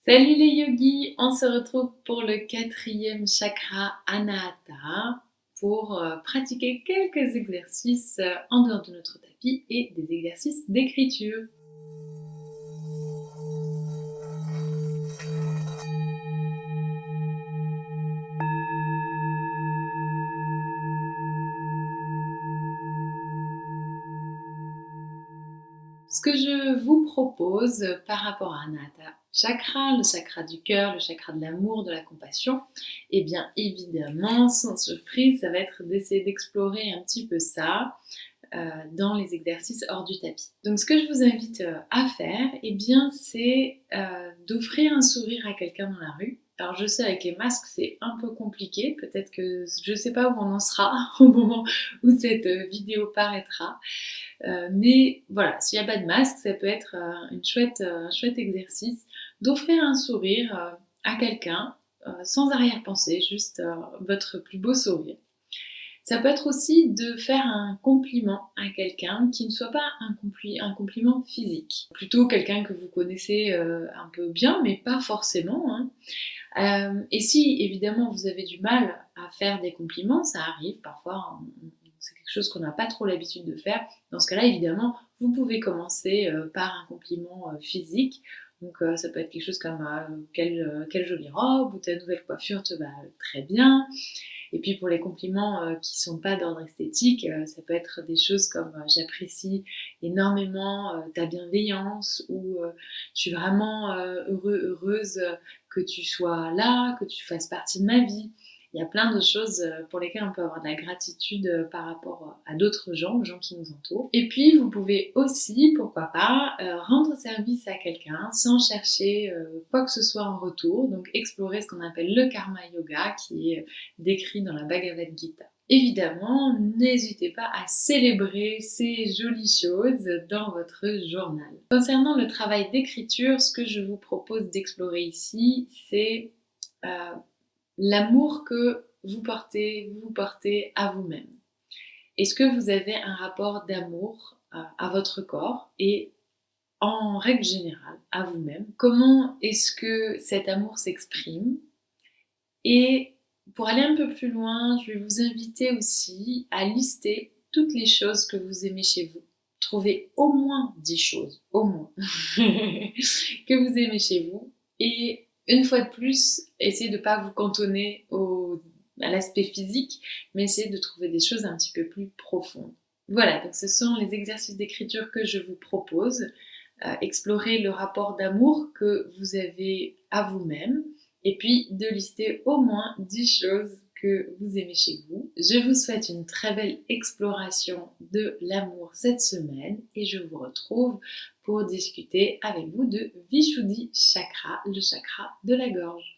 Salut les yogis, on se retrouve pour le quatrième chakra Anahata pour pratiquer quelques exercices en dehors de notre tapis et des exercices d'écriture. Ce que je vous propose par rapport à Anahata Chakra, le chakra du cœur, le chakra de l'amour, de la compassion, et bien évidemment, sans surprise, ça va être d'essayer d'explorer un petit peu ça dans les exercices hors du tapis. Donc ce que je vous invite à faire, eh bien, c'est d'offrir un sourire à quelqu'un dans la rue. Alors je sais, avec les masques c'est un peu compliqué, peut-être que je ne sais pas où on en sera au moment où cette vidéo paraîtra. Mais voilà, s'il n'y a pas de masque, ça peut être un chouette exercice d'offrir un sourire à quelqu'un sans arrière-pensée, juste votre plus beau sourire. Ça peut être aussi de faire un compliment à quelqu'un qui ne soit pas un compliment physique. Plutôt quelqu'un que vous connaissez un peu bien, mais pas forcément, hein. Et si évidemment vous avez du mal à faire des compliments, ça arrive parfois, c'est quelque chose qu'on n'a pas trop l'habitude de faire. Dans ce cas-là, évidemment, vous pouvez commencer par un compliment physique. Donc ça peut être quelque chose comme quelle jolie robe ou ta nouvelle coiffure te va très bien. Et puis pour les compliments qui ne sont pas d'ordre esthétique, ça peut être des choses comme j'apprécie énormément ta bienveillance ou je suis vraiment heureuse que tu sois là, que tu fasses partie de ma vie. Il y a plein de choses pour lesquelles on peut avoir de la gratitude par rapport à d'autres gens, aux gens qui nous entourent. Et puis, vous pouvez aussi, pourquoi pas, rendre service à quelqu'un sans chercher quoi que ce soit en retour. Donc, explorer ce qu'on appelle le karma yoga, qui est décrit dans la Bhagavad Gita. Évidemment, n'hésitez pas à célébrer ces jolies choses dans votre journal. Concernant le travail d'écriture, ce que je vous propose d'explorer ici, c'est l'amour que vous portez à vous-même. Est-ce que vous avez un rapport d'amour à votre corps et en règle générale à vous-même? Comment est-ce que cet amour s'exprime? Et pour aller un peu plus loin, je vais vous inviter aussi à lister toutes les choses que vous aimez chez vous. Trouvez au moins 10 choses, au moins, que vous aimez chez vous. Et une fois de plus, essayez de ne pas vous cantonner à l'aspect physique, mais essayez de trouver des choses un petit peu plus profondes. Voilà, donc ce sont les exercices d'écriture que je vous propose. Explorer le rapport d'amour que vous avez à vous-même et puis de lister au moins 10 choses que vous aimez chez vous. Je vous souhaite une très belle exploration de l'amour cette semaine et je vous retrouve pour discuter avec vous de Vishuddhi Chakra, le chakra de la gorge.